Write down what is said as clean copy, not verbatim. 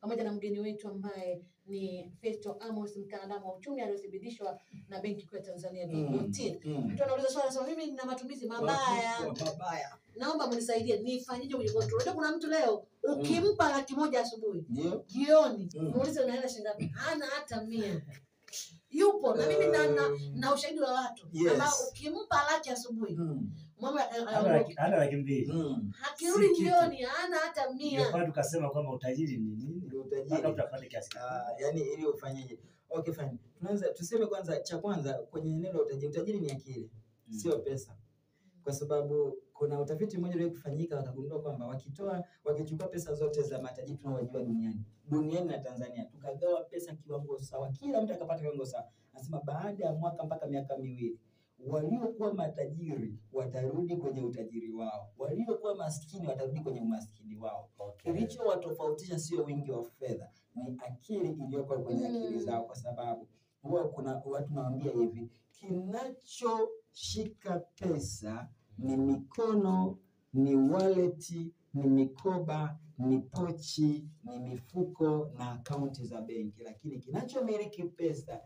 pamoja na mgeni wetu ambaye ni Festo Amos, mtaalamu wa uchumi aliyethibitishwa na Benki Kuu ya Tanzania BOT. Mtu anauliza swali sasa, mimi nina matumizi mabaya. Naomba mnisaidie nifanyeje kwenye control. Unajua kuna mtu leo ukimpa 100,000 asubuhi, jioni muulize una hela shilingi ngapi? Hana hata 100. Yupo na mimi na ushahidi wa watu ambao ukimpa 100,000 asubuhi, mama ana 200,000. Hakirudi jioni hana hata 100. Ndio tukasema kwamba utajiri ni nini? Utajiri utapata kiasi gani? Yani ili ufanyeje? Okay fine. Tunaanza tuseme kwanza cha kwanza kwenye neno utajiri. Utajiri ni akili, sio pesa. Kwa sababu kuna utafiti mmoja ule kufanyika wakagundua kwamba wakichukua pesa zote za matajiri tunaowajua duniani na Tanzania, tukagawa pesa kiwango sawa, kila mtu akapata kiwango sawa, nasema baada ya mwaka mpaka miaka 2 waliokuwa matajiri watarudi kwenye utajiri wao, waliokuwa maskini watarudi kwenye umaskini wao. Kilicho watofautisha sio wingi wa fedha, ni akili iliyoko kwenye akili zao, kwa sababu huwa kuna watu naambia hivi, kinachoshika pesa ni mikono, ni wallet, ni mikoba, ni pochi, ni mifuko na akaunti za benki, lakini kinachomiliki pesa